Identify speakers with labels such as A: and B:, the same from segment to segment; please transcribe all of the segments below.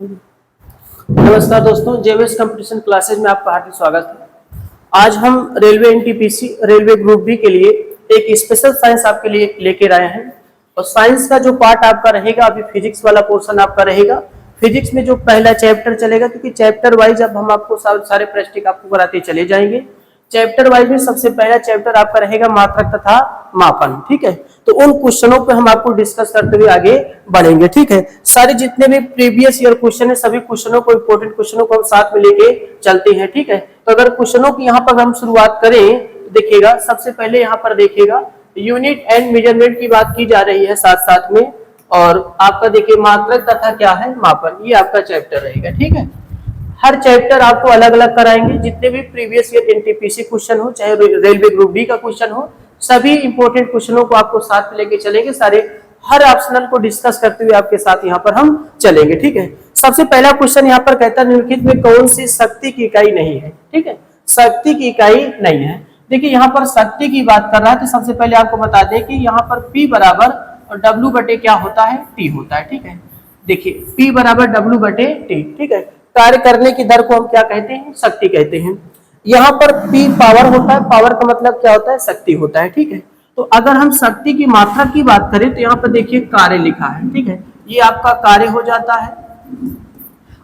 A: नमस्कार दोस्तों, JVS competition classes में आपका हार्दिक स्वागत है। आज हम railway NTPC railway group B के लिए एक स्पेशल साइंस आपके लिए लेकर आए हैं। और साइंस का जो पार्ट आपका रहेगा, अभी फिजिक्स वाला पोर्शन आपका रहेगा। फिजिक्स में जो पहला चैप्टर चलेगा, क्योंकि चैप्टर वाइज अब हम आपको सारे प्रैक्टिस आपको कराते चले जाएंगे। चैप्टर वाइज में सबसे पहला चैप्टर आपका रहेगा मात्रक तथा मापन। ठीक है, तो उन क्वेश्चनों पे हम आपको डिस्कस करते हुए आगे बढ़ेंगे। ठीक है, सारे जितने भी प्रीवियस ईयर क्वेश्चन है, सभी क्वेश्चनों को, इंपॉर्टेंट क्वेश्चनों को हम साथ में लेके चलते हैं। ठीक है, तो अगर क्वेश्चनों की यहाँ पर हम शुरुआत करें, देखिएगा सबसे पहले यहाँ पर देखिएगा यूनिट एंड मेजरमेंट की बात की जा रही है साथ साथ में। और आपका देखिए मात्रक तथा क्या है मापन, ये आपका चैप्टर रहेगा। ठीक है, हर चैप्टर आपको अलग अलग कराएंगे। जितने भी प्रीवियस ईयर एनटीपीसी क्वेश्चन हो, चाहे रेलवे ग्रुप बी का क्वेश्चन हो, सभी इंपॉर्टेंट क्वेश्चनों को आपको साथ में लेके चलेंगे। सारे हर ऑप्शनल को डिस्कस करते हुए आपके साथ यहाँ पर हम चलेंगे। ठीक है, सबसे पहला क्वेश्चन यहाँ पर कहता है निम्नलिखित में कौन सी शक्ति की इकाई नहीं है। ठीक है, शक्ति की इकाई नहीं है। देखिए यहाँ पर शक्ति की बात कर रहा है, तो सबसे पहले आपको बता दें कि यहाँ पर P बराबर और W बटे क्या होता है, T होता है। ठीक है, देखिए P बराबर W बटे T। ठीक है, कार्य करने की दर को हम क्या कहते हैं, शक्ति कहते हैं। यहाँ पर P पावर होता है, पावर का मतलब क्या होता है, शक्ति होता है। ठीक है, तो अगर हम शक्ति की मात्रा की बात करें तो यहाँ पर देखिए कार्य लिखा है। ठीक है, ये आपका कार्य हो जाता है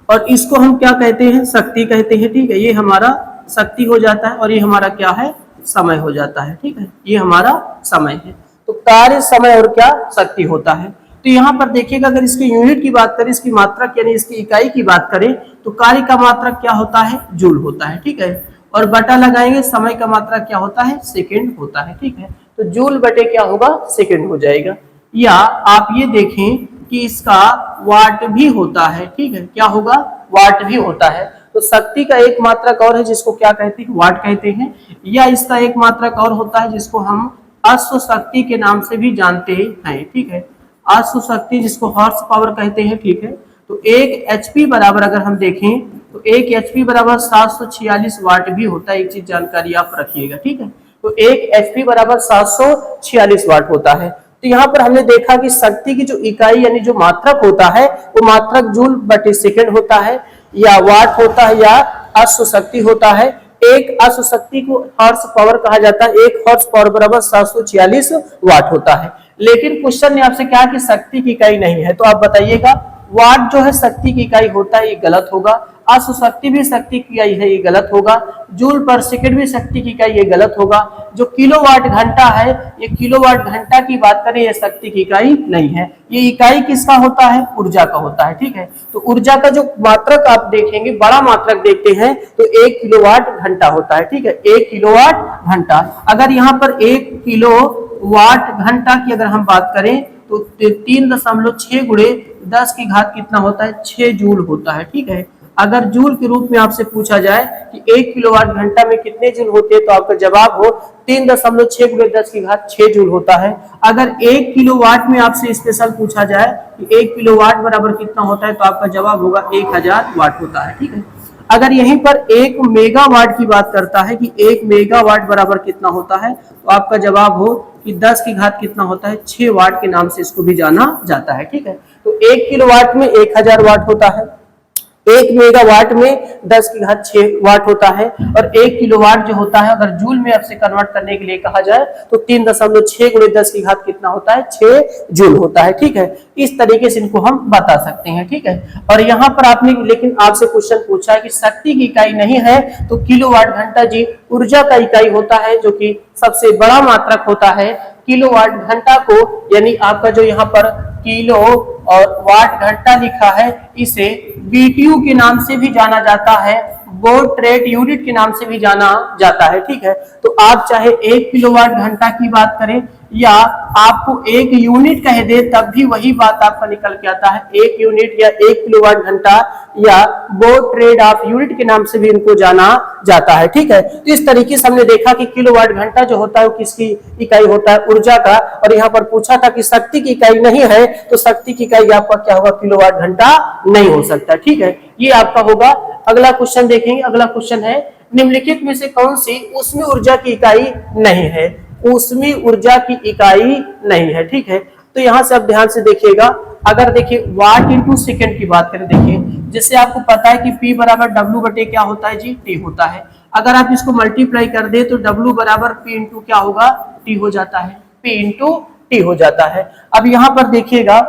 A: और इसको हम क्या कहते हैं, शक्ति कहते हैं। ठीक है, ये हमारा शक्ति हो जाता है और ये हमारा क्या है, समय हो जाता है। ठीक है, ये हमारा समय है। तो कार्य, समय और क्या, शक्ति होता है। तो यहाँ पर देखिएगा अगर इसकी यूनिट की बात करें, इसकी मात्रक यानी इसकी इकाई की बात करें, तो कार्य का मात्रक क्या होता है, जूल होता है। ठीक है, और बटा लगाएंगे, समय का मात्रक क्या होता है, सेकंड होता है। ठीक है, तो जूल बटे क्या होगा, सेकंड हो जाएगा। या आप ये देखें कि इसका वाट भी होता है। ठीक है, क्या होगा, वाट भी होता है। तो शक्ति का एक मात्रक और है जिसको क्या कहते हैं, वाट कहते हैं। या इसका एक मात्रक और होता है जिसको हम अश्व शक्ति के नाम से भी जानते हैं। ठीक है, अश्व शक्ति जिसको हॉर्स पावर कहते हैं। ठीक है, तो एक एचपी बराबर अगर हम देखें तो एक एचपी बराबर 746 वाट भी होता है। एक चीज जानकारी आप रखिएगा। ठीक है, तो एक एचपी बराबर 746 वाट होता है। तो यहाँ पर हमने देखा कि शक्ति की जो इकाई यानी जो मात्रक होता है वो मात्रक जूल बटे सेकंड होता है, या वाट होता है, या अश्व शक्ति होता है। एक अश्व शक्ति को हॉर्स पावर कहा जाता है। एक हॉर्स पावर बराबर 746 वाट होता है। लेकिन क्वेश्चन ने आपसे कहा कि शक्ति की इकाई नहीं है, तो आप बताइएगा वाट जो है शक्ति की इकाई होता है, ये गलत होगा। अश्व शक्ति भी शक्ति की इकाई है, ये गलत होगा। जूल पर सेकंड भी शक्ति की इकाई, ये गलत होगा। जो किलोवाट घंटा है, ये किलोवाट घंटा की बात करें, ये शक्ति की इकाई नहीं है। ये इकाई किसका होता है, ऊर्जा का होता है। ठीक है, तो ऊर्जा का जो मात्रक आप देखेंगे, बड़ा मात्रक देखते हैं तो 1 किलोवाट घंटा होता है। ठीक है, 1 किलोवाट घंटा। अगर यहाँ पर 1 किलोवाट घंटा की अगर हम बात करें तो 3.6 गुणे 10 की घात कितना होता है, 6 जूल होता है। ठीक है, अगर जूल के रूप में आपसे पूछा जाए कि 1 किलोवाट घंटा में कितने जूल होते हैं, तो आपका जवाब हो 3.6 गुणे 10 की घात 6 जूल होता है। अगर 1 किलोवाट में आपसे स्पेशल पूछा जाए कि 1 किलोवाट बराबर कितना होता है, तो आपका जवाब होगा 1000 वाट होता है। ठीक है, अगर यहीं पर 1 मेगावाट की बात करता है कि 1 मेगावाट बराबर कितना होता है, तो आपका जवाब हो कि 10 की घात कितना होता है, 6 वाट के नाम से इसको भी जाना जाता है। ठीक है, तो 1 किलोवाट में 1000 वाट होता है, 1 मेगावाट में 10 की घात 6 वाट होता है, और 1 किलोवाट जो होता है अगर जूल में आपसे कन्वर्ट करने के लिए कहा जाए तो 3.6 गुणे 10 की घात कितना होता है, 6 जूल होता है। ठीक है, इस तरीके से इनको हम बता सकते हैं। ठीक है, और यहाँ पर आपने लेकिन आपसे क्वेश्चन पूछा है कि शक्ति की इकाई नहीं है, तो किलोवाट घंटा जी ऊर्जा का इकाई होता है, जो कि सबसे बड़ा मात्रक होता है। किलोवाट घंटा को यानी आपका जो यहाँ पर किलो और वाट घंटा लिखा है, इसे बीटीयू के नाम से भी जाना जाता है, बोर्ड ट्रेड यूनिट के नाम से भी जाना जाता है। ठीक है, तो आप चाहे 1 किलोवाट घंटा की बात करें या आपको 1 यूनिट कह दे, तब भी वही बात आपका निकल के आता है। 1 यूनिट या 1 किलोवाट घंटा या बोर्ड ट्रेड ऑफ यूनिट के नाम से भी इनको जाना जाता है। ठीक है, तो इस तरीके से हमने देखा कि किलोवाट घंटा जो होता है वो किसकी इकाई होता है, ऊर्जा का। और यहाँ पर पूछा था कि शक्ति की इकाई नहीं है, तो शक्ति की इकाई आपका क्या होगा, किलोवाट घंटा नहीं हो सकता। ठीक है, ये आपका होगा। अगला क्वेश्चन देखेंगे। अगला क्वेश्चन है निम्नलिखित में से कौन सी ऊष्मीय ऊर्जा की इकाई नहीं है। ऊष्मीय ऊर्जा की इकाई नहीं है। ठीक है, तो यहाँ से आप ध्यान से देखिएगा, अगर देखिए वाट इंटू सेकेंड की बात करें, देखिए जैसे आपको पता है कि P बराबर W बटे क्या होता है जी, T होता है। अगर आप इसको मल्टीप्लाई कर दे तो W बराबर P इंटू क्या होगा, T हो जाता है, P इंटू T हो जाता है। अब यहाँ पर देखिएगा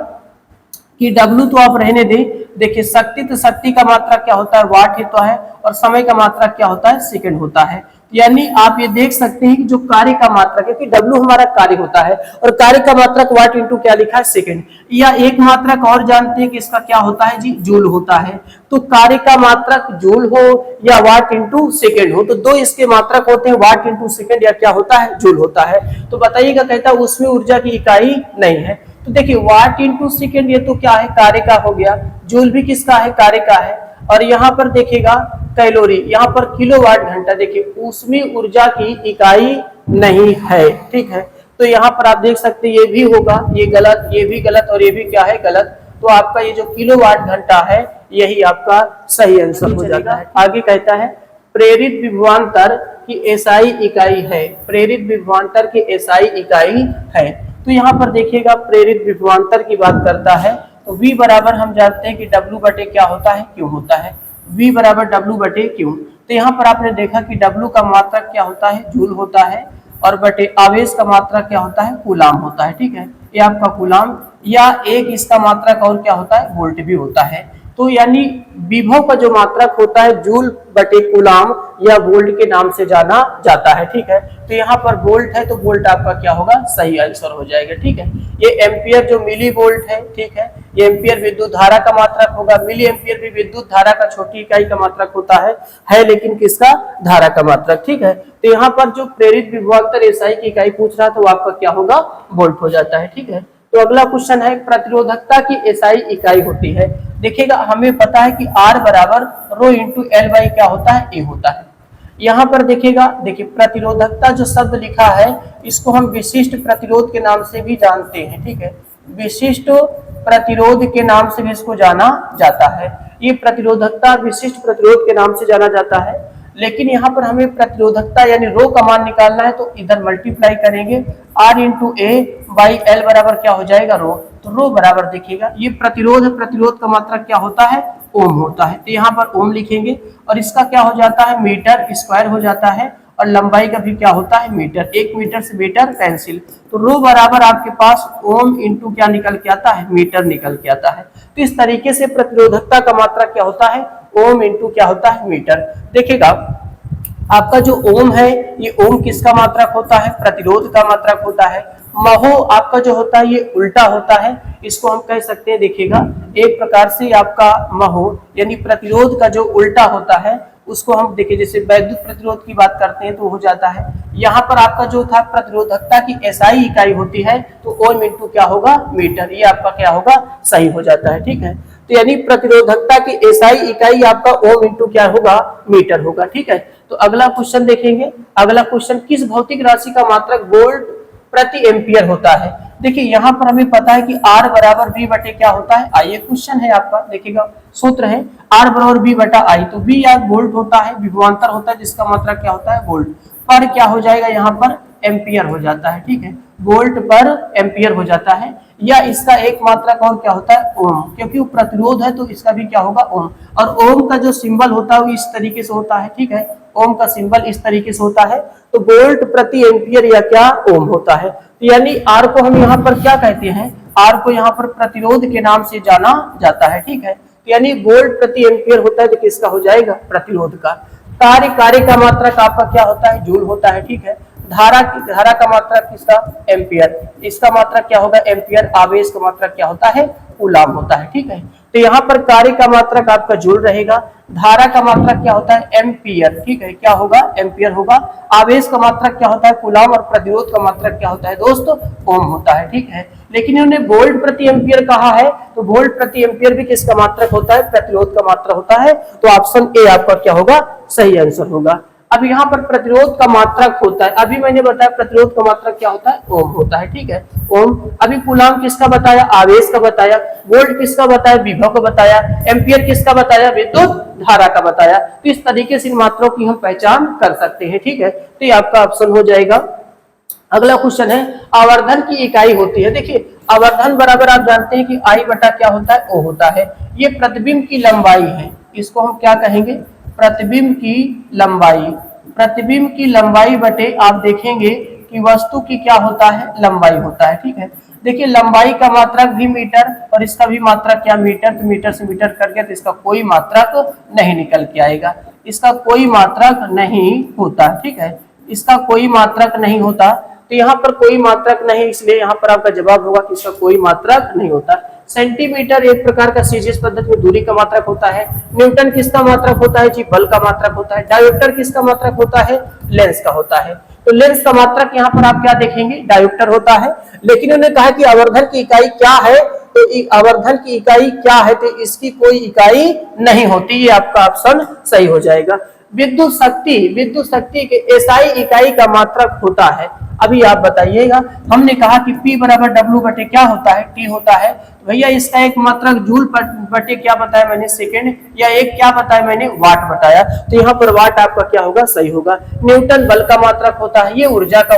A: कि W तो आप रहने दें, देखिए शक्ति, तो शक्ति का मात्रक क्या होता है, वाट होता है, और समय का मात्रक क्या होता है, सेकंड होता है। यानी आप ये देख सकते हैं कि जो कार्य का मात्रक है कि W हमारा कार्य होता है और कार्य का मात्रक वाट इंटू क्या लिखा है, सेकंड। या एक मात्रक और जानते हैं कि इसका क्या होता है जी, जूल होता है। तो कार्य का मात्रक जूल हो या वाट इंटू सेकेंड हो, तो दो इसके मात्रक होते हैं, वाट इंटू सेकेंड या क्या होता है, जूल होता है। तो बताइएगा, कहता है उसमें ऊर्जा की इकाई नहीं है। तो देखिए वाट इंटू सेकेंड ये तो क्या है, कार्य का हो गया, जूल भी किसका है, कार्य का है। और यहाँ पर देखिएगा कैलोरी, यहाँ पर किलोवाट घंटा, देखिए उसमें ऊर्जा की इकाई नहीं है, ठीक है। तो यहाँ पर आप देख सकते हैं ये भी होगा, ये गलत, ये भी गलत और ये भी क्या है, गलत। तो आपका ये जो किलोवाट घंटा है यही आपका सही आंसर हो जाता है। आगे कहता है प्रेरित विभवांतर की एसआई इकाई है, प्रेरित विभवांतर की एसआई इकाई है। तो यहाँ पर देखिएगा प्रेरित विभवांतर की बात करता है, तो V बराबर हम जानते हैं कि W बटे क्या होता है, Q होता है। V बराबर W बटे Q। तो यहाँ पर आपने देखा कि W का मात्रक क्या होता है, जूल होता है, और बटे आवेश का मात्रक क्या होता है, कूलाम होता है, ठीक है। ये आपका कूलाम, या एक इसका मात्रक और क्या होता है, वोल्ट भी होता है। तो यानी विभव का जो मात्रक होता है जूल बटे कूलाम या वोल्ट के नाम से जाना जाता है, ठीक है। तो यहाँ पर वोल्ट है तो वोल्ट आपका क्या होगा, सही आंसर हो जाएगा, ठीक है। ये एम्पियर जो मिली वोल्ट है, ठीक है, ये एम्पियर विद्युत धारा का मात्रक होगा। मिली एम्पियर भी विद्युत धारा का छोटी इकाई का मात्रक होता है लेकिन किसका, धारा का मात्रक, ठीक है। तो यहाँ पर जो प्रेरित विभवांतर एसआई की इकाई पूछ रहा था वो आपका क्या होगा, वोल्ट हो जाता है, ठीक है। तो अगला क्वेश्चन है प्रतिरोधकता की एसआई इकाई होती है। देखिएगा हमें पता है कि R बराबर रो इंटू एल बाई क्या होता है, ए होता है। यहाँ पर देखिएगा, देखिए प्रतिरोधकता जो शब्द लिखा है इसको हम विशिष्ट प्रतिरोध के नाम से भी जानते हैं, ठीक है। विशिष्ट प्रतिरोध के नाम से भी इसको जाना जाता है। ये प्रतिरोधकता विशिष्ट प्रतिरोध के नाम से जाना जाता है। लेकिन यहाँ पर हमें प्रतिरोधकता यानी रो का मान निकालना है, तो इधर मल्टीप्लाई करेंगे, R into A by L बराबर क्या हो जाएगा, रो। तो रो बराबर देखिएगा ये प्रतिरोध है, प्रतिरोध का मात्रक क्या होता है, ओम होता है। तो यहाँ पर ओम लिखेंगे और इसका क्या हो जाता है, मीटर स्क्वायर हो जाता है, और लंबाई का भी क्या होता है, मीटर। 1 मीटर से मीटर कैंसिल, तो रो बराबर आपके पास ओम इंटू क्या निकल के आता है, मीटर निकल के आता है। तो इस तरीके से प्रतिरोधकता का मात्रक क्या होता है, ओम इंटू क्या होता है, मीटर। देखिएगा आपका जो ओम है ये ओम किसका मात्रक होता है, प्रतिरोध का मात्रक होता है। महो आपका जो होता है ये उल्टा होता है, इसको हम कह सकते हैं, देखिएगा एक प्रकार से आपका महो यानी प्रतिरोध का जो उल्टा होता है उसको हम देखिए, जैसे वैद्युत प्रतिरोध की बात करते हैं तो हो जाता है। यहाँ पर आपका जो था प्रतिरोधकता की एसआई इकाई होती है तो ओम इंटू क्या होगा, मीटर। ये आपका क्या होगा, सही हो जाता है, ठीक है। तो यानी प्रतिरोधकता की एसआई इकाई आपका ओम इंटू क्या होगा, मीटर होगा, ठीक है। तो अगला क्वेश्चन देखेंगे। अगला क्वेश्चन, किस भौतिक राशि का मात्रक वोल्ट प्रति एम्पियर होता है। देखिए यहाँ पर हमें पता है कि R बराबर V बटे क्या होता है, I। ये क्वेश्चन है आपका, देखिएगा सूत्र है R बराबर V बटा I। तो V या वोल्ट होता है, विभवांतर होता है जिसका मात्रक क्या होता है, वोल्ट। पर क्या हो जाएगा, यहाँ पर एम्पियर हो जाता है, ठीक है। वोल्ट पर एम्पियर हो जाता है। या इसका एक मात्रक और क्या होता है, ओम, क्योंकि वो प्रतिरोध है तो इसका भी क्या होगा, ओम। और ओम का जो सिंबल होता है वो इस तरीके से होता है, ठीक है। ओम का सिंबल इस तरीके से होता है, तो वोल्ट प्रति एम्पियर या क्या, ओम होता है। तो यानी R को हम यहाँ पर क्या कहते हैं, R को यहाँ पर प्रतिरोध के नाम से जाना जाता है, ठीक है। तो यानी वोल्ट प्रति एम्पियर होता है तो किसका हो जाएगा, प्रतिरोध का। कार्य का मात्रक आपका क्या होता है, जूल होता है, ठीक है। धारा का मात्रक किसका, एम्पियर। इसका मात्रक क्या होगा, एम्पियर। आवेश का मात्रक क्या होता है, कूलाम होता है, ठीक है। तो यहाँ पर कार्य का मात्रक आपका जूल रहेगा, धारा का मात्रक क्या होता है, एम्पियर, ठीक है। क्या होगा, एम्पियर होगा। आवेश का मात्रक क्या होता है, कूलाम। और प्रतिरोध का मात्रक क्या होता है दोस्तों, ओम होता है, ठीक है। लेकिन इन्होंने वोल्ट प्रति एम्पियर कहा है, तो वोल्ट प्रति एम्पियर भी किसका मात्रक होता है, प्रतिरोध का मात्रक होता है। तो ऑप्शन ए आपका क्या होगा, सही आंसर होगा। अब यहाँ पर प्रतिरोध का मात्रक होता है, अभी मैंने बताया प्रतिरोध का मात्रक क्या होता है, ओम होता है, ठीक है, ओम। अभी कूलाम किसका बताया, आवेश का बताया। वोल्ट किसका बताया, विभव का बताया। एम्पियर किसका बताया, विद्युत धारा का बताया। तो इस तरीके से इन मात्रों की हम पहचान कर सकते हैं, ठीक है। तो ये आपका ऑप्शन हो जाएगा अगला क्वेश्चन है आवर्धन की इकाई होती है। देखिए आवर्धन बराबर आप जानते हैं कि आई बटा क्या होता है, ओ होता है। ये प्रतिबिंब की लंबाई है, इसको हम क्या कहेंगे, प्रतिबिंब की लंबाई। प्रतिबिंब की लंबाई बटे आप देखेंगे कि वस्तु की क्या होता है, लंबाई होता है। ठीक है, देखिए लंबाई का मात्रक भी मीटर और इसका भी मात्रक क्या मीटर, तो मीटर से मीटर कट गया तो इसका कोई मात्रक नहीं निकल के आएगा, इसका कोई मात्रक नहीं होता। ठीक है, इसका कोई मात्रक नहीं होता, तो यहाँ पर कोई मात्रक नहीं, इसलिए यहाँ पर आपका जवाब होगा कि इसका कोई मात्रक नहीं होता। सेंटीमीटर एक प्रकार का सीजीएस पद्धति में दूरी का मात्रक होता है। न्यूटन किसका मात्रक होता है जी, बल का मात्रक होता है। डायोप्टर किसका मात्रक होता है, लेंस का होता है। तो लेंस का मात्रक यहाँ पर आप क्या देखेंगे, डायोप्टर होता है। लेकिन उन्होंने कहा कि आवर्धन की इकाई क्या है, तो आवर्धन की इकाई क्या है, तो इसकी कोई इकाई नहीं होती, ये आपका ऑप्शन सही हो जाएगा। विद्युत शक्ति के एसआई इकाई का मात्रक होता है। अभी आप बताइएगा, हमने कहा कि P बराबर W बटे क्या होता है, T होता है। भैया इसका एक मात्रक जूल बटे क्या बताया मैंने, सेकेंड, या एक क्या बताया मैंने, वाट बताया। तो यहाँ पर वाट आपका क्या होगा, सही होगा। न्यूटन बल का मात्रक होता है, ये ऊर्जा का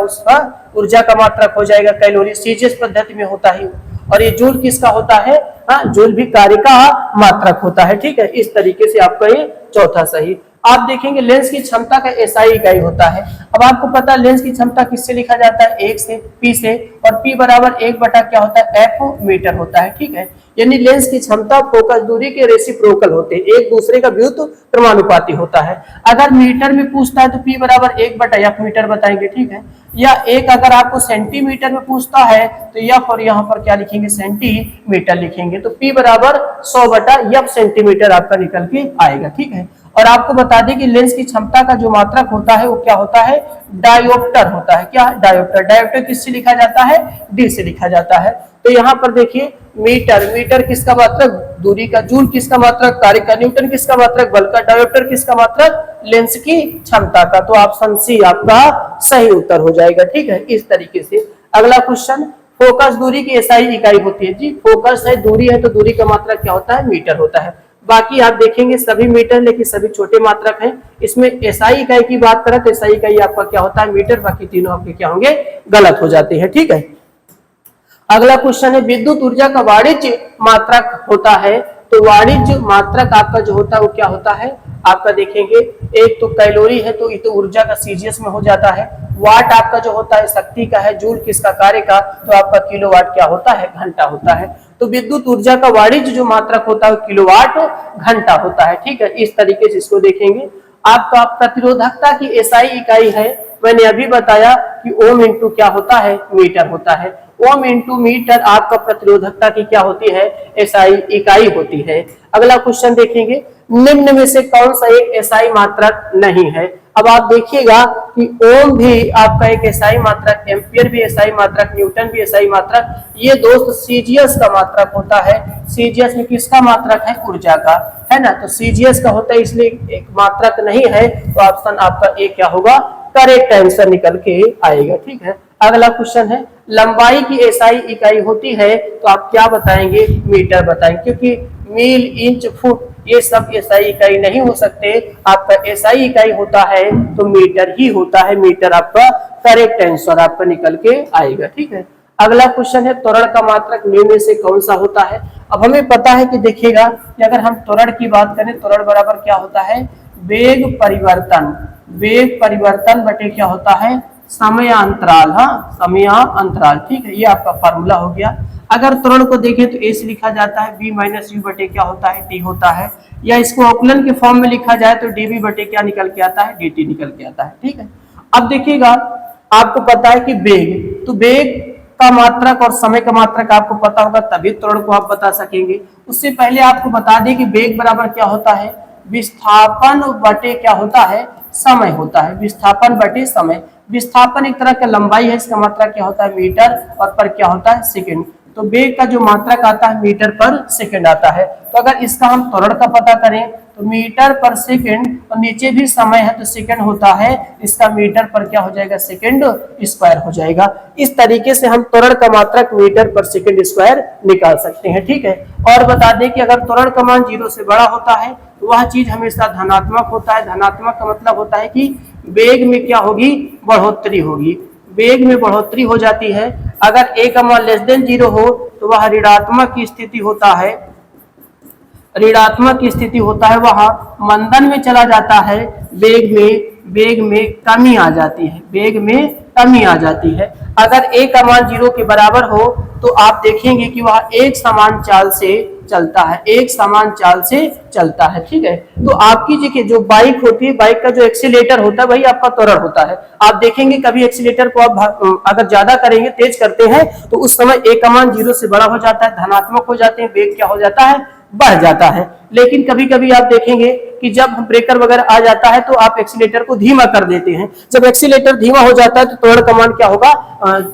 A: ऊर्जा का मात्रक हो जाएगा। कैलोरी सीजीएस पद्धति में होता है। और ये जूल किसका होता है, हाँ जूल भी कार्य का मात्रक होता है। ठीक है, इस तरीके से आपका ये चौथा सही। आप देखेंगे लेंस की क्षमता का एसआई इकाई होता है। अब आपको पता है लेंस की क्षमता किससे लिखा जाता है, 1 से, P से, और P बराबर 1 बटा क्या होता है, F मीटर होता है। ठीक है, यानी लेंस की क्षमता फोकस दूरी के रेसिप्रोकल होते हैं, एक दूसरे का व्युत्क्रमानुपाती क्रमानुपाती होता है। अगर मीटर में पूछता है तो P बराबर 1 बटा F मीटर बताएंगे। ठीक है, या एक अगर आपको सेंटीमीटर में पूछता है तो F और यहाँ पर क्या लिखेंगे, सेंटीमीटर लिखेंगे। तो P बराबर 100 बटा F सेंटीमीटर आपका निकल के आएगा। ठीक है, और आपको बता दें कि लेंस की क्षमता का जो मात्रक होता है वो क्या होता है, डायोप्टर होता है। क्या, डायोप्टर। डायोप्टर किससे लिखा जाता है, D से लिखा जाता है। तो यहाँ पर देखिए मीटर किसका मात्रक, दूरी का। जूल किसका मात्रक, कार्य का। न्यूटन किसका मात्रक, बल का। डायोप्टर किसका मात्रक, लेंस की क्षमता का। तो ऑप्शन सी आपका सही उत्तर हो जाएगा। ठीक है, इस तरीके से। अगला क्वेश्चन, फोकस दूरी की एसआई इकाई होती है जी। फोकस है, दूरी है, तो दूरी का मात्रक क्या होता है, मीटर होता है। बाकी आप देखेंगे सभी मीटर, लेकिन सभी छोटे मात्रक हैं। इसमें एसआई इकाई की बात करें तो एसआई इकाई आपका क्या होता है, मीटर। बाकी तीनों आपके क्या होंगे, गलत हो जाते हैं। ठीक है, अगला क्वेश्चन है विद्युत ऊर्जा का वाणिज्य मात्रक होता है। तो वाणिज्य मात्रक आपका जो होता है वो क्या होता है, आपका देखेंगे एक तो कैलोरी है, तो ये तो ऊर्जा का सीजीएस में हो जाता है। वाट आपका जो होता है शक्ति का है। जूल किसका, कार्य का। तो आपका किलोवाट क्या होता है, घंटा होता है। तो विद्युत ऊर्जा का वाणिज्य जो मात्रक होता है किलोवाट घंटा होता है। ठीक है, इस तरीके से इसको देखेंगे। आपका प्रतिरोधकता की एसआई इकाई है, मैंने अभी बताया कि ओम इंटू क्या होता है, मीटर होता है। ओम इंटू मीटर आपका प्रतिरोधकता की क्या होती है, एसआई इकाई होती है। अगला क्वेश्चन देखेंगे, निम्न में से कौन सा एक एसआई मात्रक नहीं है। अब आप देखिएगा कि ओम भी आपका एक एसआई मात्रक, एम्पियर भी एसआई मात्रक, न्यूटन भी एसआई मात्रक। ये दोस्त सीजीएस का मात्रक होता है। सीजीएस में किसका मात्रक है, ऊर्जा का, है ना। तो सीजीएस का होता है, इसलिए एक मात्रक नहीं है। तो ऑप्शन आपका ए क्या होगा, करेक्ट आंसर निकल के आएगा। ठीक है, अगला क्वेश्चन है लंबाई की एसआई इकाई होती है। तो आप क्या बताएंगे, मीटर बताएंगे, क्योंकि मील, इंच, फुट ये सब एसआई इकाई नहीं हो सकते। आपका एसआई इकाई होता है तो मीटर ही होता है। मीटर आपका करेक्ट आंसर आपका निकल के आएगा। ठीक है, अगला क्वेश्चन है त्वरण का मात्रक निम्न में से कौन सा होता है। अब हमें पता है कि देखिएगा कि अगर हम त्वरण की बात करें, त्वरण बराबर क्या होता है, वेग परिवर्तन। वेग परिवर्तन बटे क्या होता है, समयांतराल। हाँ, समयांतराल। ठीक है, ये आपका फार्मूला हो गया। अगर त्वरण को देखें तो ए से लिखा जाता है, बी माइनस यू बटे क्या होता है, टी होता है। या इसको अवकलन के फॉर्म में लिखा जाए तो डीबी बटे क्या निकल के आता है, dt निकल के आता है। ठीक है, अब देखिएगा आपको पता है कि वेग, तो वेग का मात्रक और समय का मात्रक आपको पता होगा, तभी त्वरण को आप बता सकेंगे। उससे पहले आपको बता दें कि वेग बराबर क्या होता है, विस्थापन बटे क्या होता है, समय होता है। विस्थापन बटे समय। विस्थापन एक तरह का लंबाई है, इसका मात्रक क्या होता है, मीटर, और पर क्या होता है, सेकंड। तो वेग का जो मात्रक आता है मीटर पर सेकंड आता है। तो अगर इसका हम त्वरण का पता करें तो मीटर पर सेकंड, और नीचे भी समय है तो सेकंड होता है, इसका मीटर पर क्या हो जाएगा, सेकंड स्क्वायर हो जाएगा। इस तरीके से हम त्वरण का मात्रक मीटर पर सेकंड स्क्वायर निकाल सकते हैं। ठीक है, और बता दें कि अगर त्वरण का मान 0 से बड़ा होता है तो वह चीज हमेशा धनात्मक होता है। धनात्मक का मतलब होता है कि वेग में क्या होगी, बढ़ोतरी होगी। वेग में बढ़ोतरी हो जाती है। अगर a का मान लेस देन 0 हो तो वह ऋणात्मक की स्थिति होता है, ऋणात्मक की स्थिति होता है, वह मंदन में चला जाता है, वेग में कमी आ जाती है, वेग में कमी आ जाती है। अगर a का मान 0 के बराबर हो तो आप देखेंगे कि वह एक समान चाल से चलता है, एक समान चाल से चलता है। ठीक है, तो आपकी देखिए जो बाइक होती है, बाइक का जो एक्सीलेटर होता है वही आपका त्वरण होता है। आप देखेंगे कभी एक्सीलेटर को आप अगर ज्यादा करेंगे, तेज करते हैं, तो उस समय a का मान 0 से बड़ा हो जाता है, धनात्मक हो जाते हैं, वेग क्या हो जाता है, बढ़ जाता है। लेकिन कभी कभी आप देखेंगे कि जब ब्रेकर वगैरह आ जाता है तो आप एक्सीलेटर को धीमा कर देते हैं। जब एक्सीलेटर धीमा हो जाता है तो त्वरण का मान क्या होगा,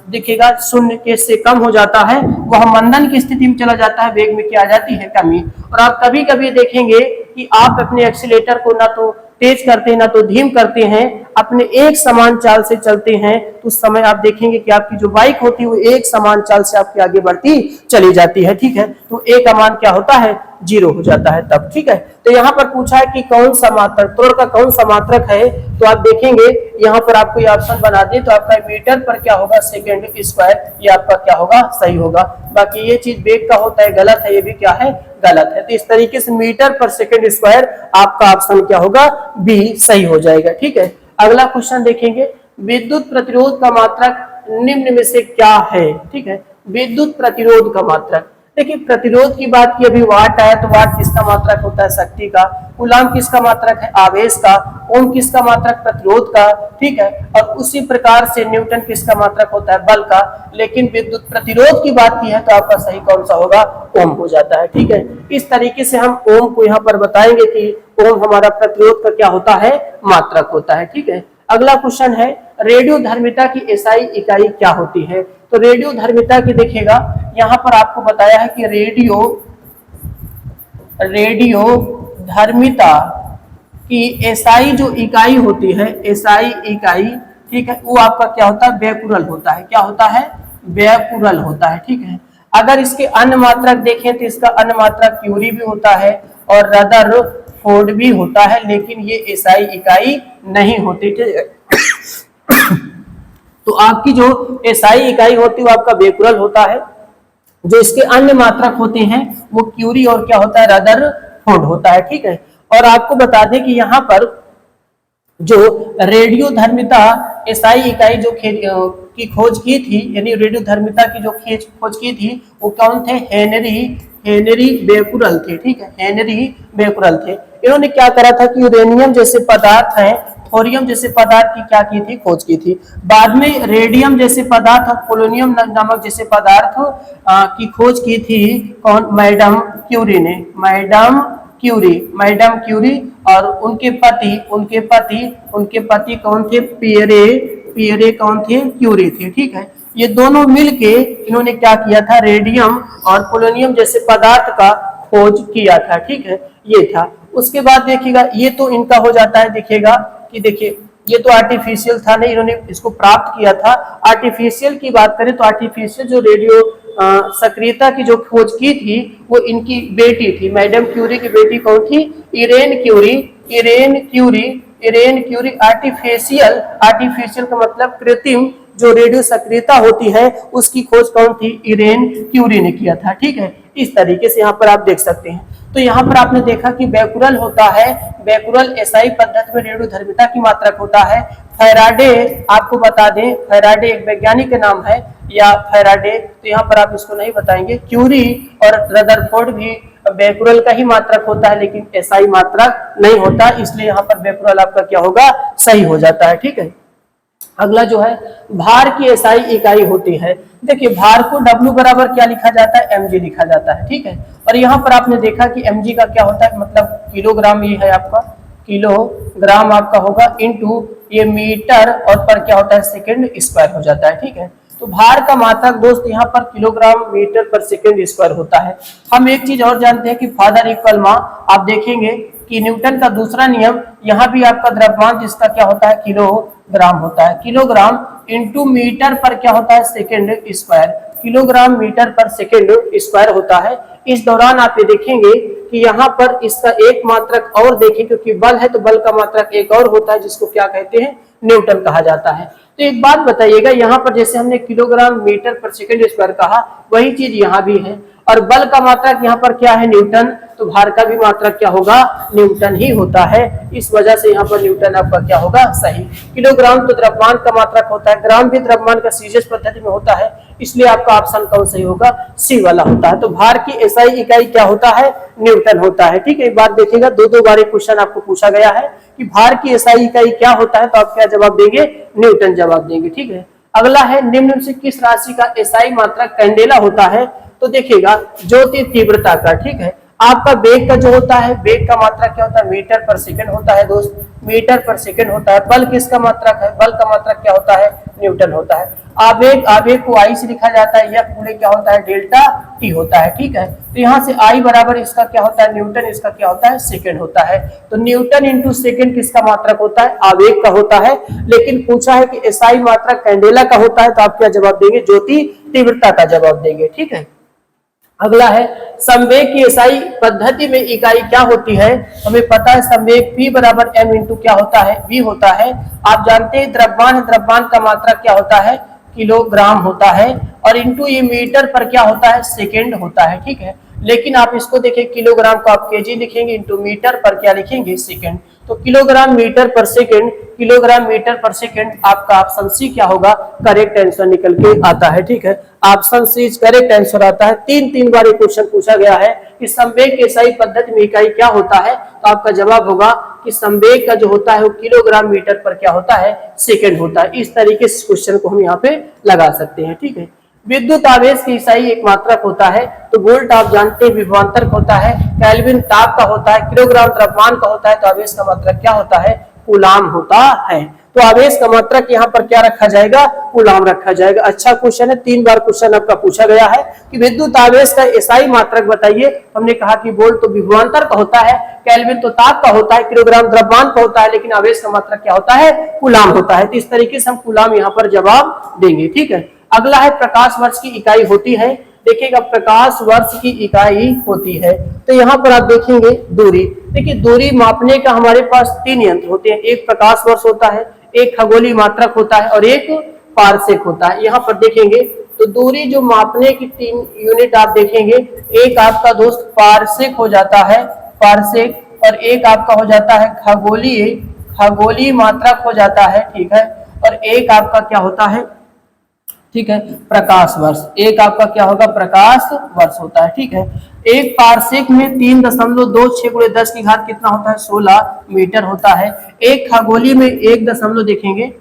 A: दिखेगा, शून्य के से कम हो जाता है, वह मंदन की स्थिति में चला जाता है, वेग में क्या आ जाती है, कमी। और आप कभी कभी देखेंगे कि आप अपने एक्सीलेटर को ना तो तेज करते हैं ना तो धीम करते हैं, अपने एक समान चाल से चलते हैं, तो उस समय आप देखेंगे कि आपकी जो बाइक होती है वो एक समान चाल से आपकी आगे बढ़ती चली जाती है। ठीक है, तो a का मान क्या होता है, 0 हो जाता है तब। ठीक है, तो यहाँ पर पूछा है कि कौन सा मात्रक, त्वरण का कौन सा मात्रक है, तो आप देखेंगे यहाँ पर आपको ये ऑप्शन बना दिए, तो आपका मीटर पर क्या होगा, सेकेंड स्क्वायर, ये आपका क्या होगा, सही होगा। बाकी ये चीज वेग का होता है, गलत है, ये भी क्या है, गलत है। तो इस तरीके से मीटर पर सेकेंड स्क्वायर आपका ऑप्शन क्या होगा, बी सही हो जाएगा। ठीक है, अगला क्वेश्चन देखेंगे, विद्युत प्रतिरोध का मात्रक निम्न में से क्या है। ठीक है, विद्युत प्रतिरोध का मात्रक, देखिए प्रतिरोध की बात की, अभी वाट आया, तो वाट किसका मात्रक होता है, शक्ति का। कूलाम किसका मात्रक है, आवेश का। ओम किसका मात्रक, प्रतिरोध का। ठीक है, और उसी प्रकार से न्यूटन किसका मात्रक होता है, बल का। लेकिन विद्युत प्रतिरोध की बात की है तो आपका सही कौन सा होगा, ओम हो जाता है। ठीक है, इस तरीके से हम ओम को यहाँ पर बताएंगे कि ओम हमारा प्रतिरोध का क्या होता है, मात्रक होता है। ठीक है, अगला क्वेश्चन है, रेडियो धर्मिता की एसआई इकाई क्या होती है। तो रेडियो धर्मिता की देखिएगा, यहाँ पर आपको बताया है कि रेडियो धर्मिता की एसआई जो इकाई होती है, एसआई इकाई, ठीक है, वो आपका क्या होता है, बेकुरल होता है। क्या होता है, बेकुरल होता है। ठीक है, अगर इसके अन्य मात्रक देखें तो इसका अन्य मात्रक क्यूरी भी होता है और रदरफोर्ड भी होता है, लेकिन ये एसआई इकाई नहीं होती। ठीक है, तो आपकी जो एसआई इकाई होती है वो आपका बेकुरल होता है। जो इसके अन्य मात्रक होते हैं वो क्यूरी और क्या होता है, रदरफोर्ड होता है। ठीक है, और आपको बता दें कि यहाँ पर जो रेडियो धर्मिता एसआई इकाई जो की खोज की थी, यानी रेडियो धर्मिता की जो खोज की थी, वो कौन थे, हेनरी बेकुरल थे। ठीक है, हेनरी बेकुरल थे। इन्होंने क्या करा था कि यूरेनियम जैसे पदार्थ हैं, थोरियम जैसे पदार्थ की क्या की थी, खोज की थी। बाद में रेडियम जैसे पदार्थ और पोलोनियम नामक जैसे पदार्थ की खोज की थी कौन, मैडम क्यूरी ने, मैडम क्यूरी। और उनके पति कौन थे, पियरे कौन थे, क्यूरी थे। ठीक है, ये दोनों मिलके इन्होंने क्या किया था, रेडियम और पोलोनियम जैसे पदार्थ का खोज किया था। ठीक है, ये था। उसके बाद देखिएगा, ये तो इनका हो जाता है, देखिएगा कि देखिए ये तो आर्टिफिशियल था नहीं, इन्होंने इसको प्राप्त किया था। आर्टिफिशियल की बात करें तो आर्टिफिशियल जो रेडियो सक्रियता की जो खोज की थी वो इनकी बेटी थी, मैडम क्यूरी की बेटी कौन थी, इरेन क्यूरी। आर्टिफिशियल का मतलब कृत्रिम जो रेडियो सक्रियता होती है उसकी खोज कौन थी, इरेन क्यूरी ने किया था। ठीक है, इस तरीके से यहाँ पर आप देख सकते हैं। तो यहाँ पर आपने देखा कि बेकुरल होता है, बेकुरल एसआई पद्धति में रेडियो धर्मिता की मात्रक होता है। फैराडे, आपको बता दें फैराडे एक वैज्ञानिक का नाम है, या फैराडे, तो यहाँ पर आप इसको नहीं बताएंगे। क्यूरी और रदरफोर्ड भी बेकुरल का ही मात्रक होता है, लेकिन एसआई मात्रक नहीं होता, इसलिए यहाँ पर बेकुरल आपका क्या होगा, सही हो जाता है। ठीक है, अगला जो है भार की एसआई इकाई होती है। देखिए भार को W बराबर क्या लिखा जाता है, mg लिखा जाता है। ठीक है, और यहाँ पर आपने देखा कि mg का क्या होता है, मतलब किलोग्राम, ये है आपका किलोग्राम आपका होगा, इनटू ये मीटर और पर क्या होता है, सेकंड स्क्वायर हो जाता है। ठीक है, तो भार का मात्रक दोस्त यहाँ पर किलोग्राम मीटर पर सेकंड स्क्वायर होता है। हम एक चीज और जानते हैं कि फादर इक्वल माँ, आप देखेंगे कि न्यूटन का दूसरा नियम, यहाँ भी आपका द्रव्यमान जिसका क्या होता है, किलोग्राम होता है। किलोग्राम इंटू मीटर पर क्या होता है, सेकंड स्क्वायर, किलोग्राम मीटर पर सेकंड स्क्वायर होता है। इस दौरान आप ये देखेंगे कि यहाँ पर इसका एक मात्रक और देखें, क्योंकि बल है तो बल का मात्रक एक और होता है, जिसको क्या कहते हैं, न्यूटन कहा जाता है। तो एक बात बताइएगा, यहाँ पर जैसे हमने किलोग्राम मीटर पर सेकंड स्क्वायर कहा, वही चीज यहाँ भी है, और बल का मात्रक यहाँ पर क्या है, न्यूटन, तो भार का भी मात्रक क्या होगा, न्यूटन ही होता है। इस वजह से यहाँ पर न्यूटन आपका क्या होगा, सही। किलोग्राम तो द्रव्यमान का मात्रक होता है, ग्राम भी द्रव्यमान का सीजीएस पद्धति में होता है, इसलिए आपका ऑप्शन कौन सही होगा, सी वाला होता है। तो भार की एसआई इकाई क्या होता है, न्यूटन होता है। ठीक है, एक बात देखिएगा, दो बार क्वेश्चन आपको पूछा गया है कि भार की एसआई इकाई क्या होता है, तो आप क्या जवाब देंगे, न्यूटन जवाब देंगे। ठीक है, अगला है, निम्न से किस राशि का एसआई मात्रक कैंडेला होता है, तो देखिएगा ज्योति तीव्रता का। ठीक है, आपका वेग का जो होता है, वेग का मात्रक क्या होता है, मीटर पर सेकंड होता है दोस्त, मीटर पर सेकंड होता है। बल किसका मात्रक है, बल का मात्रक क्या होता है, न्यूटन होता है। आवेग, आवेग को आई से लिखा जाता है, यह पूरे क्या होता है, डेल्टा टी होता है। ठीक है, तो यहाँ से आई बराबर इसका क्या होता है, न्यूटन, इसका क्या होता है, सेकंड होता है। तो न्यूटन इंटू सेकंड किसका मात्रक होता है, आवेग का होता है। लेकिन पूछा है कि एसआई मात्रक कैंडेला का होता है, तो आप क्या जवाब देंगे, ज्योति तीव्रता का जवाब देंगे। ठीक है, अगला है, संवेग की एसआई पद्धति में इकाई क्या होती है, हमें पता है संवेग P बराबर m इंटू क्या होता है, v होता है। आप जानते हैं द्रव्यमान, द्रव्यमान का मात्रक क्या होता है, किलोग्राम होता है, और इंटू ये मीटर पर क्या होता है, सेकेंड होता है। ठीक है, लेकिन आप इसको देखिए, किलोग्राम को आप केजी लिखेंगे, इंटू मीटर पर क्या लिखेंगे, सेकेंड। तो किलोग्राम मीटर पर सेकेंड, किलोग्राम मीटर पर सेकेंड, आपका ऑप्शन सी क्या होगा, करेक्ट आंसर निकल के आता है। ठीक है, ऑप्शन सी करेक्ट आंसर आता है। तीन बार क्वेश्चन पूछा गया है कि संवेग की एसआई पद्धति में इकाई क्या होता है, तो आपका जवाब होगा कि संवेग का जो होता है वो किलोग्राम मीटर पर क्या होता है, सेकेंड होता है। इस तरीके से क्वेश्चन को हम यहाँ पे लगा सकते हैं। ठीक है, विद्युत आवेश की एसआई एक मात्रक होता है, तो वोल्ट आप जानते हैं विभवांतर का होता है, केल्विन ताप का होता है, किलोग्राम द्रव्यमान का होता है, तो आवेश का मात्रक क्या होता है, कूलाम होता है। तो आवेश का मात्रक यहाँ पर क्या रखा जाएगा, कूलाम रखा जाएगा। अच्छा क्वेश्चन है, 3 बार क्वेश्चन आपका पूछा गया है कि विद्युत आवेश का एसआई मात्रक बताइए। हमने कहा कि वोल्ट तो विभवांतर का होता है, केल्विन तो ताप का होता है, किलोग्राम द्रव्यमान का होता है, लेकिन आवेश का मात्रक क्या होता है, कूलाम होता है। तो इस तरीके से हम कूलाम यहाँ पर जवाब देंगे। ठीक है, अगला है, प्रकाश वर्ष की इकाई होती है। देखिएगा, प्रकाश वर्ष की इकाई होती है, तो यहाँ पर आप देखेंगे दूरी। देखिए, दूरी मापने का हमारे पास 3 यंत्र होते हैं, एक प्रकाश वर्ष होता है, एक खगोलीय मात्रक होता है, और एक पारसेक होता है। यहाँ पर देखेंगे तो दूरी जो मापने की 3 यूनिट आप देखेंगे, एक आपका दोस्त पारसेक हो जाता है, पारसेक, और एक आपका हो जाता है खगोलीय मात्रक हो जाता है। ठीक है, और एक आपका क्या होता है, ठीक है, प्रकाश वर्ष, एक आपका क्या होगा, प्रकाश वर्ष होता है। ठीक है, एक पारसेक में 3.26 × 10 की घात कितना होता है, 16 मीटर होता है। एक खगोलीय में 1 देखेंगे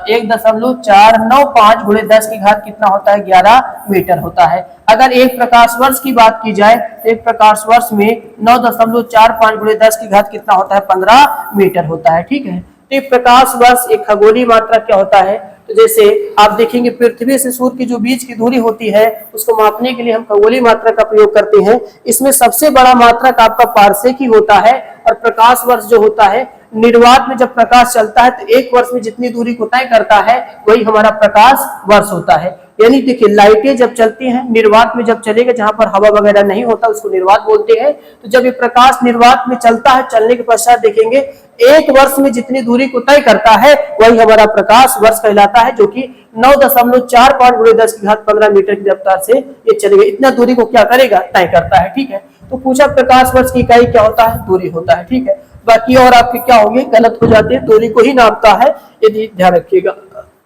A: 1.495 × 10 की घात कितना होता है, 11 मीटर होता है। अगर एक प्रकाश वर्ष की बात की जाए तो एक प्रकाश वर्ष में 9.45 × 10 की घात कितना होता है, 15 मीटर होता है। ठीक है, तो एक प्रकाश वर्ष एक खगोलीय मात्रक क्या होता है, तो जैसे आप देखेंगे पृथ्वी से सूर्य की जो बीच की दूरी होती है उसको मापने के लिए हम खगोलीय मात्रक का प्रयोग करते हैं। इसमें सबसे बड़ा मात्रक आपका पारसेक ही होता है, और प्रकाश वर्ष जो होता है, निर्वात में जब प्रकाश चलता है तो एक वर्ष में जितनी दूरी को तय करता है वही हमारा प्रकाश वर्ष होता है। यानी देखिए, लाइटें जब चलती हैं निर्वात में, जब चलेगा जहां पर हवा वगैरह नहीं होता उसको निर्वात बोलते हैं। तो जब ये प्रकाश निर्वात में चलता है, चलने के पश्चात देखेंगे एक वर्ष में जितनी दूरी को तय करता है वही हमारा प्रकाश वर्ष कहलाता है, जो कि 9.45 × 10 की घात 15 मीटर की रफ्तार से ये चलेगा, इतना दूरी को क्या करेगा, तय करता है। ठीक है, तो पूछा प्रकाश वर्ष की इकाई क्या होता है, दूरी होता है। ठीक है, बाकी और आपके क्या होंगे, गलत हो जाते हैं, दूरी को ही नापता है, यदि ध्यान रखिएगा।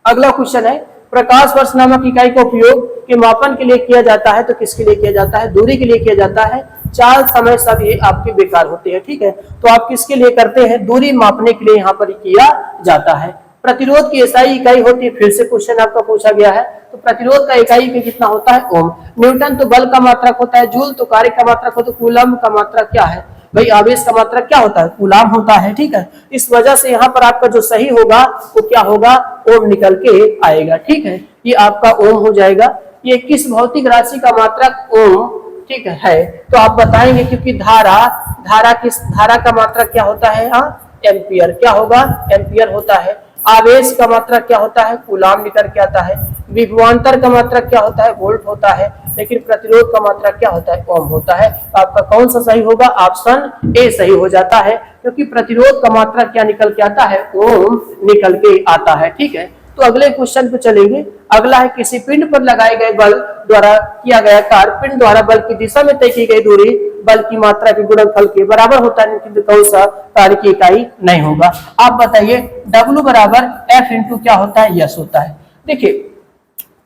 A: अगला क्वेश्चन है, प्रकाश वर्ष नामक इकाई का उपयोग के मापन के लिए किया जाता है, तो किसके लिए किया जाता है, दूरी के लिए किया जाता है। चाल, समय सब ये आपके बेकार होते हैं। ठीक है, तो आप किसके लिए करते हैं, दूरी मापने के लिए यहाँ पर किया जाता है। प्रतिरोध की एसआई इकाई होती है, फिर से क्वेश्चन आपका पूछा गया है, तो प्रतिरोध का इकाई में कितना होता है, ओम। न्यूटन तो बल का मात्रक होता है, जूल तो कार्य का मात्रक होता है, कूलम्ब का मात्रक क्या है भाई, आवेश का मात्रक क्या होता है, कूलाम होता है। ठीक है, इस वजह से यहाँ पर आपका जो सही होगा वो क्या होगा, ओम निकल के आएगा। ठीक है, ये आपका ओम हो जाएगा। ये किस भौतिक राशि का मात्रक ओम, ठीक है, तो आप बताएंगे, क्योंकि धारा का मात्रक क्या होता है, एम्पियर, क्या होगा, एम्पियर होता है। आवेश का मात्रक क्या होता है, कूलाम निकल के आता है। विभवांतर का मात्रक क्या होता है, वोल्ट होता है। लेकिन प्रतिरोध का मात्रक क्या होता है, ओम होता है। तो आपका कौन सा सही होगा, ऑप्शन ए सही हो जाता है, क्योंकि प्रतिरोध का मात्रक क्या निकल के आता है, ओम निकल के आता है। ठीक है, तो अगले क्वेश्चन पे चलेंगे। अगला है, किसी पिंड पर लगाए गए बल द्वारा किया गया कार्य पिंड द्वारा बल की दिशा में तय की गई दूरी बल की मात्रा के गुणनफल के बराबर होता है, लेकिन कौन सा कार्य की इकाई नहीं होगा। आप बताइए, W बराबर F इंटू क्या होता है, यस होता है। देखिए,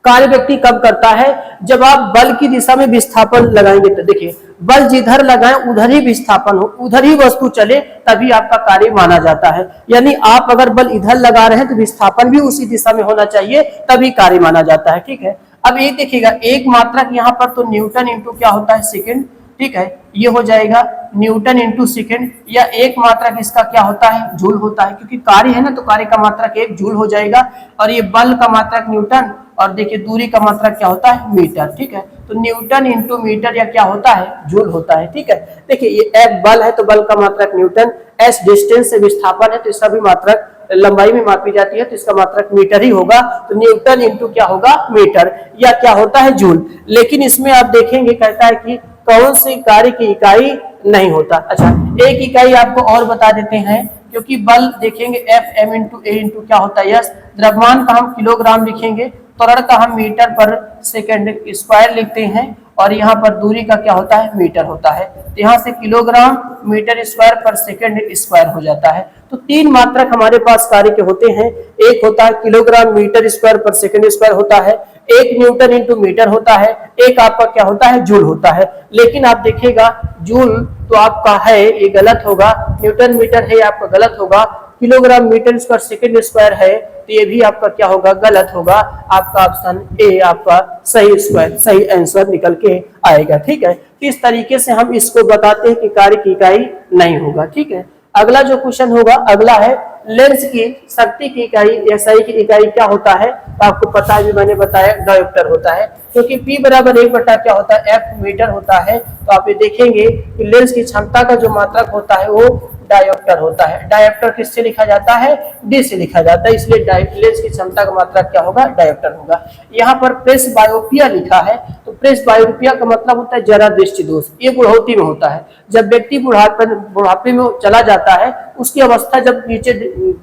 A: कार्य व्यक्ति कब करता है, जब आप बल की दिशा में विस्थापन लगाएंगे। तो देखिए, बल जिधर लगाएं उधर ही विस्थापन हो, उधर ही वस्तु चले, तभी आपका कार्य माना जाता है। यानी आप अगर बल इधर लगा रहे हैं तो विस्थापन भी उसी दिशा में होना चाहिए, तभी कार्य माना जाता है। ठीक है, अब ये देखिएगा, एक मात्रक यहाँ पर तो न्यूटन इंटू क्या होता है, सेकेंड। ठीक है, ये हो जाएगा न्यूटन इंटू सेकेंड, या एक मात्रक इसका क्या होता है, जूल होता है, क्योंकि कार्य है ना, तो कार्य का मात्रक एक जूल हो जाएगा। और ये बल का मात्रक न्यूटन, और देखिए दूरी का मात्रक क्या होता है, मीटर। ठीक है, तो न्यूटन इंटू मीटर या क्या होता है, जूल होता है। ठीक है, देखिए ये F बल है तो बल का मात्रक न्यूटन, S डिस्टेंस से विस्थापन है तो इसका भी मात्रक लंबाई में मापी जाती है, तो इसका मात्रक मीटर ही होगा। तो न्यूटन इंटू क्या होगा, मीटर, या क्या होता है, जूल। लेकिन इसमें आप देखेंगे कहता है कि कौन सी कार्य की इकाई नहीं होता। अच्छा, एक इकाई आपको और बता देते हैं, क्योंकि बल देखेंगे F m इंटू ए इंटू क्या होता है, यस। द्रव्यमान का हम किलोग्राम लिखेंगे, त्वरण का हम मीटर पर सेकंड स्क्वायर लिखते हैं, और यहाँ पर दूरी का क्या होता है, मीटर होता है। तो यहाँ से किलोग्राम मीटर स्क्वायर पर सेकंड स्क्वायर हो जाता है। तो तीन मात्रक हमारे पास कार्य के होते हैं, एक होता है किलोग्राम मीटर स्क्वायर पर सेकंड स्क्वायर होता है, एक न्यूटन इंटू मीटर होता है, एक आपका क्या होता है, जूल होता है। लेकिन आप देखिएगा, जूल तो आपका है, ये गलत होगा, न्यूटन मीटर है, आपका गलत होगा, kilogram metre square second square है, तो ये भी आपका क्या होगा, गलत होगा। आपका ऑप्शन ए आपका सही आंसर निकल के आएगा। ठीक है, इस तरीके से हम इसको बताते हैं कि कार्य की इकाई नहीं होगा। ठीक है, अगला जो क्वेश्चन होगा, अगला है लेंस की शक्ति की इकाई या SI की इकाई क्या होता है। तो आपको पता है, मैंने बताया डायोप्टर होता है, क्योंकि P बराबर 1 बटा क्या होता है, F मीटर होता है। तो आप ये देखेंगे कि लेंस की क्षमता का जो मात्रक होता है वो डायोप्टर होता है। डायोप्टर किससे लिखा जाता है, D से लिखा जाता है, इसलिए लेंस की क्षमता का मात्रक क्या होगा, डायोप्टर होगा। यहाँ पर प्रेस बायोपिया लिखा है, तो प्रेस बायोपिया का मतलब होता है जरा दृष्टि दोष, ये बुढ़ौती में होता है। जब व्यक्ति बुढ़ापे में चला जाता है, उसकी अवस्था जब नीचे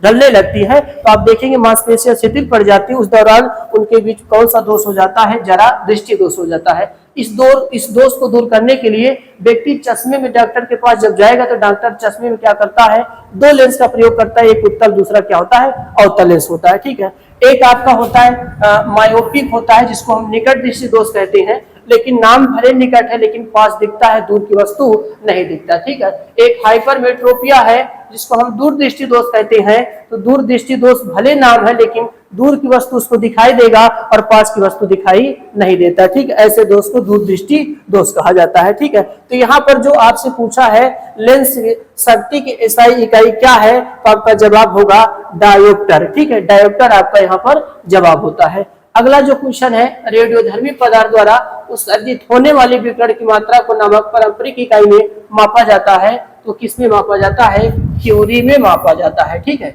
A: ढलने लगती है, तो आप देखेंगे मांसपेशियां शिथिल पड़ जाती है, उस दौरान उनके बीच कौन सा दोष हो जाता है, जरा दृष्टि दोष हो जाता है। इस दोष को दूर करने के लिए व्यक्ति चश्मे में डॉक्टर के पास जब जाएगा, तो डॉक्टर चश्मे में क्या करता है, दो लेंस का प्रयोग करता है, एक उत्तल दूसरा क्या होता है, अवतल लेंस होता है। ठीक है, एक आपका होता है मायोपिक होता है, जिसको हम निकट दृष्टि दोष कहते हैं, लेकिन नाम भले निकट है लेकिन पास दिखता है, दूर की वस्तु नहीं दिखता। ठीक है, एक हाइपरमेट्रोपिया है जिसको हम दूर दृष्टि दोष कहते हैं, तो दूर दृष्टि दोष भले नाम है लेकिन दूर की वस्तु उसको दिखाई देगा और पास की वस्तु दिखाई नहीं देता। ठीक है, ऐसे दोष को दूर दृष्टि दोष कहा जाता है। ठीक है, तो यहाँ पर जो आपसे पूछा है लेंस शक्ति की SI इकाई क्या है, तो आपका जवाब होगा डायोप्टर। ठीक है, डायोप्टर आपका यहाँ पर जवाब होता है। अगला जो क्वेश्चन है, रेडियोधर्मी पदार्थ द्वारा उत्सर्जित होने वाले विकिरण की मात्रा को नामक पारंपरिक इकाई में मापा जाता है, तो किसमें मापा जाता है, क्यूरी में मापा जाता है। ठीक है,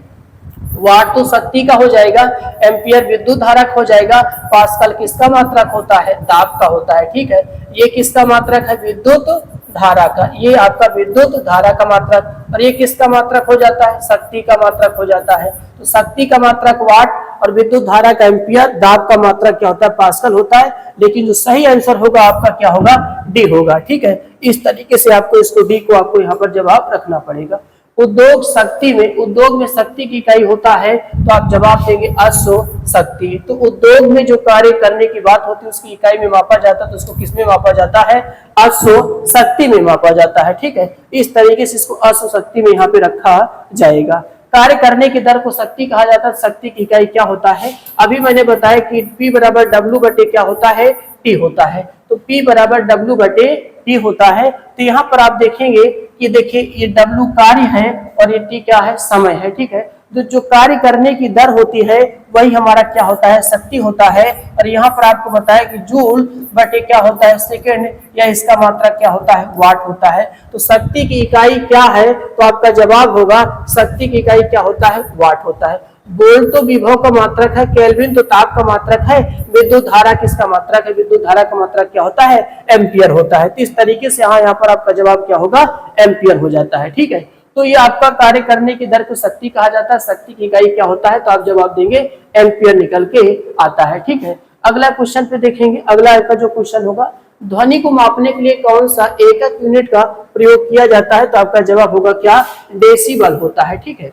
A: वाट तो शक्ति का हो जाएगा, एम्पियर विद्युत धारक हो जाएगा, पास्कल किसका मात्रक होता है, दाब का होता है। ठीक है, ये किसका मात्रक है, विद्युत धारा का, ये आपका विद्युत धारा का मात्रक, और ये किसका मात्रक हो जाता है, शक्ति का मात्रक हो जाता है। तो शक्ति का मात्रक वाट और विद्युत धारा का एम्पियर, दाब का मात्रक क्या होता है, पास्कल होता है। लेकिन जो सही आंसर होगा आपका क्या होगा, डी होगा। ठीक है, इस तरीके से आपको इसको डी को आपको यहाँ पर जवाब रखना पड़ेगा। उद्योग में शक्ति की इकाई होता है, तो आप जवाब देंगे अश्व शक्ति। तो उद्योग में जो कार्य करने की बात होती है उसकी इकाई में मापा जाता है, तो उसको किसमें मापा जाता है, अश्व शक्ति में मापा जाता है। ठीक है, इस तरीके से इसको अश्व शक्ति में यहाँ पे रखा जाएगा। कार्य करने की दर को शक्ति कहा जाता है, शक्ति की इकाई क्या होता है, अभी मैंने बताया कि P बराबर W बटे क्या होता है, T होता है। तो P बराबर W बटे T होता है। तो यहाँ पर आप देखेंगे कि देखिए ये W कार्य है और ये T क्या है, समय है। ठीक है, तो जो कार्य करने की दर होती है वही हमारा क्या होता है, शक्ति होता है। और यहाँ पर आपको बताया कि जूल बटे क्या होता है, सेकेंड, या इसका मात्रक क्या होता है, वाट होता है। तो शक्ति की इकाई क्या है, तो आपका जवाब होगा शक्ति की इकाई क्या होता है, वाट होता है। वोल्ट तो विभव का मात्रक है, केल्विन तो ताप का मात्रक है, विद्युत धारा किसका मात्रक है? विद्युत धारा का मात्रक क्या होता है? एम्पियर होता है। तो इस तरीके से यहाँ पर आपका जवाब क्या होगा? एम्पियर हो जाता है। ठीक है, तो ये आपका कार्य करने की दर को शक्ति कहा जाता है। शक्ति की इकाई क्या होता है? तो आप जवाब देंगे एम्पियर निकल के आता है। ठीक है, अगला क्वेश्चन पे देखेंगे। अगला आपका जो क्वेश्चन होगा, ध्वनि को मापने के लिए कौन सा एकक यूनिट का प्रयोग किया जाता है? तो आपका जवाब होगा क्या? डेसिबल होता है। ठीक है,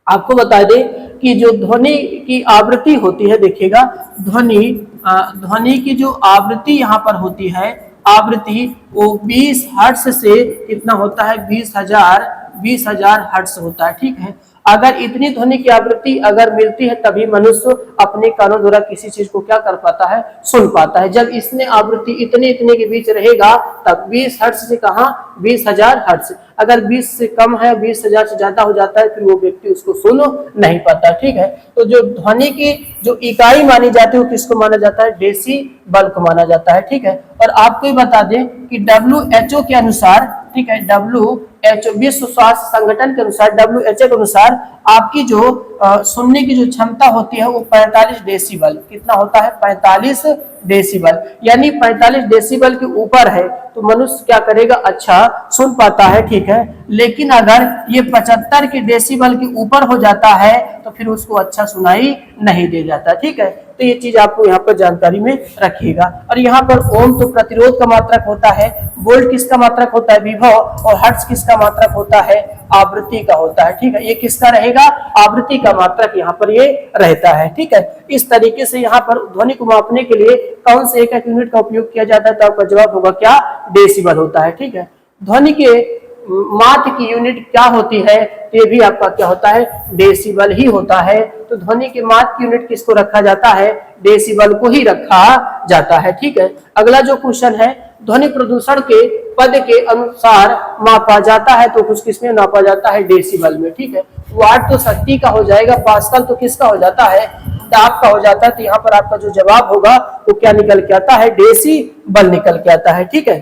A: आपको बता दें कि जो ध्वनि की आवृत्ति होती है, देखिएगा ध्वनि की जो आवृत्ति यहाँ पर होती है, आवृत्ति वो 20 हर्ट्ज से कितना होता है? 20,000 हर्ट्ज होता है। ठीक है, अगर इतनी ध्वनि की आवृत्ति अगर मिलती है तभी मनुष्य अपने कानों द्वारा किसी चीज को क्या कर पाता है? सुन पाता है। जब इसमें आवृत्ति इतने इतने के बीच रहेगा तब 20 हर्ट्ज से कहा 20,000 हर्ट्ज। अगर 20 से कम है, 20,000 से ज्यादा हो जाता है, फिर वो व्यक्ति उसको सुन नहीं पाता। ठीक है, तो जो ध्वनि की जो इकाई मानी जाती है वो किसको माना जाता है? डेसिबल को माना जाता है। ठीक है, और आपको ये बता दें कि WHO के अनुसार, ठीक है, WHO विश्व स्वास्थ्य संगठन के अनुसार, WHO के अनुसार आपकी जो सुनने की जो क्षमता होती है वो 45 डेसिबल, कितना होता है? 45 डेसिबल, यानी 45 डेसिबल के ऊपर है तो मनुष्य क्या करेगा? अच्छा सुन पाता है। ठीक है, लेकिन अगर ये 75 के डेसिबल के ऊपर हो जाता है तो फिर उसको अच्छा सुनाई नहीं दे जाता। ठीक है, तो ये चीज आपको यहाँ पर जानकारी में रखिएगा। और यहाँ पर ओम तो प्रतिरोध का मात्रक होता है, वोल्ट किसका मात्रक होता है? विभव, और हर्ट्ज किसका मात्रक होता है? आवृत्ति का होता है। ठीक है, ये किसका रहेगा? आवृत्ति का मात्रक यहाँ पर ये रहता है। ठीक है, इस तरीके से यहाँ पर ध्वनि को मापने के लिए कौन से एकक यूनिट का उपयोग किया जाता है? तो आपका जवाब होगा क्या? डेसिबल होता है। ठीक है, ध्वनि के माप की यूनिट क्या होती है? तो ये भी आपका क्या होता है? डेसिबल ही होता है। तो ध्वनि के माप की यूनिट किसको रखा जाता है? डेसिबल को ही रखा जाता है। ठीक है, अगला जो क्वेश्चन है, ध्वनि प्रदूषण के पद के अनुसार मापा जाता है तो कुछ किसमें नापा जाता है? डेसिबल में। ठीक है, वाट तो शक्ति का हो जाएगा, पास्कल तो किसका हो जाता है? ताप का हो जाता है। तो यहाँ पर आपका जो जवाब होगा वो क्या निकल के आता है? डेसिबल निकल के आता है। ठीक है,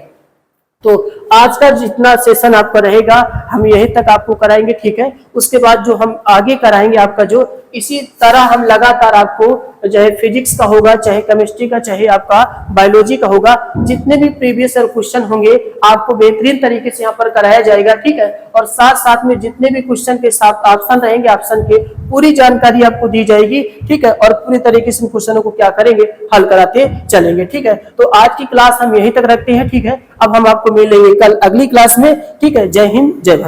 A: तो आज का जितना सेशन आपका रहेगा हम यहीं तक आपको कराएंगे। ठीक है, उसके बाद जो हम आगे कराएंगे आपका जो इसी तरह हम लगातार आपको चाहे फिजिक्स का होगा, चाहे केमिस्ट्री का, चाहे आपका बायोलॉजी का होगा, जितने भी प्रीवियस ईयर क्वेश्चन होंगे आपको बेहतरीन तरीके से यहाँ पर कराया जाएगा। ठीक है, और साथ साथ में जितने भी क्वेश्चन के साथ ऑप्शन रहेंगे, ऑप्शन के पूरी जानकारी आपको दी जाएगी। ठीक है, और पूरी तरीके से क्वेश्चनों को क्या करेंगे? हल कराते चलेंगे। ठीक है, तो आज की क्लास हम यहीं तक रखते हैं। ठीक है, अब हम आपको मिलेंगे कल अगली क्लास में। ठीक है, जय हिंद, जय भारत।